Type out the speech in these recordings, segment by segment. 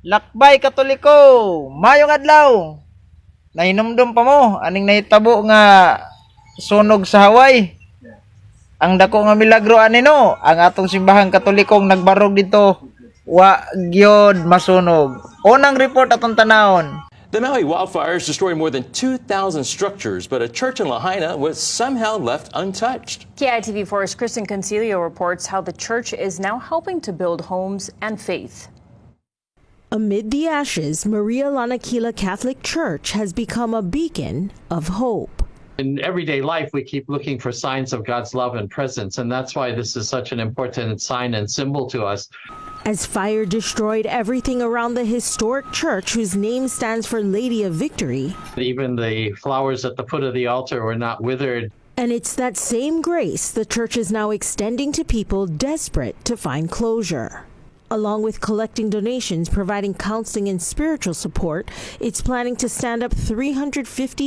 Lakbay Katoliko, mayong adlaw. Nahinumdum pa mo aning nahitabo nga sunog sa Hawaii. Ang dako nga milagro ani no, ang atong simbahang Katolikong nagbarog dito wa gyud masunog. Unang report atong tanawon. The Maui wildfires destroyed more than 2,000 structures, but a church in Lahaina was somehow left untouched. KITV4's Kristen Concilio reports how the church is now helping to build homes and faith. Amid the ashes, Maria Lanakila Catholic Church has become a beacon of hope. In everyday life, we keep looking for signs of God's love and presence, and that's why this is such an important sign and symbol to us. As fire destroyed everything around the historic church whose name stands for Lady of Victory. Even the flowers at the foot of the altar were not withered. And it's that same grace the church is now extending to people desperate to find closure. Along with collecting donations, providing counseling and spiritual support, it's planning to stand up 350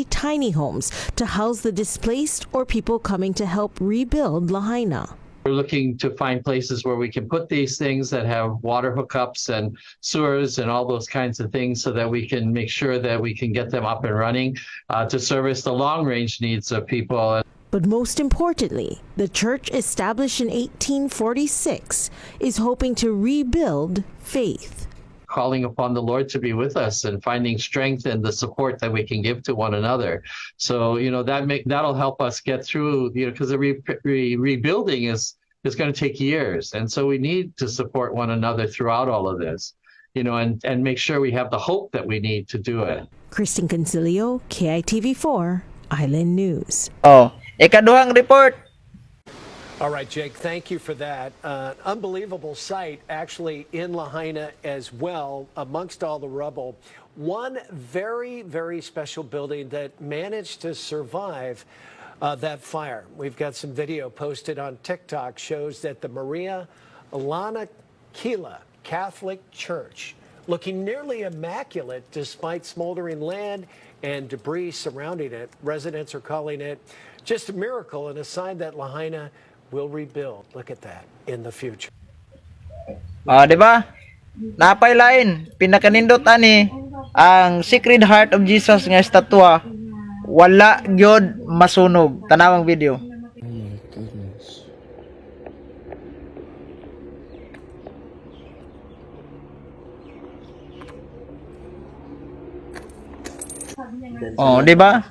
tiny homes to house the displaced or people coming to help rebuild Lahaina. We're looking to find places where we can put these things that have water hookups and sewers and all those kinds of things so that we can make sure that we can get them up and running to service the long-range needs of people. But most importantly, the church established in 1846 is hoping to rebuild faith. Calling upon the Lord to be with us and finding strength and the support that we can give to one another. So, that'll help us get through, because the rebuilding is going to take years. And so we need to support one another throughout all of this, and make sure we have the hope that we need to do it. Kristen Concilio, KITV4, Island News. Ikaduhang report. All right, Jake, thank you for that. Unbelievable sight, actually, in Lahaina as well, amongst all the rubble. One very, very special building that managed to survive that fire. We've got some video posted on TikTok, shows that the Maria Lanakila Catholic Church, looking nearly immaculate despite smoldering land and debris surrounding it. Residents are calling it just a miracle and a sign that Lahaina will rebuild. Look at that in the future. Di ba? Napay lain, pinakanindot ani ang Sacred Heart of Jesus nga estatwa wala gyud masunog. Tanawang video. Oh my goodness. Di ba?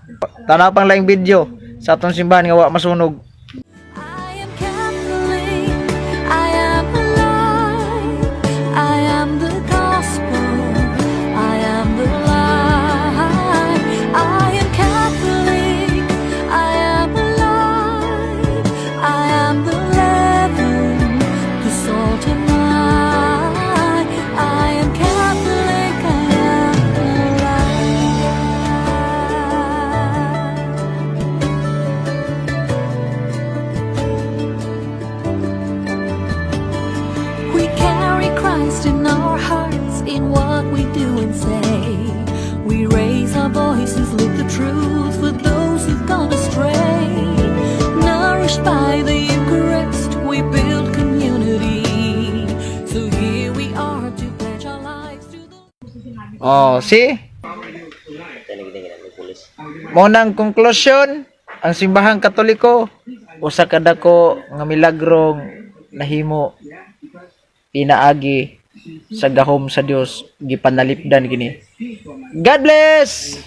Tanaw pang laing video sa atong simbahan nga wa masunog. In our hearts, in what we do and say, we raise our voices, live the truth for those who've gone astray. Nourished by the Eucharist, we build community. So here we are to pledge our lives to the... See? Monang konklusyon, ang simbahang Katoliko usa ka dako nga milagrong nahimo pinaagi sa gahom sa Dios gipanalipdan kini. God bless.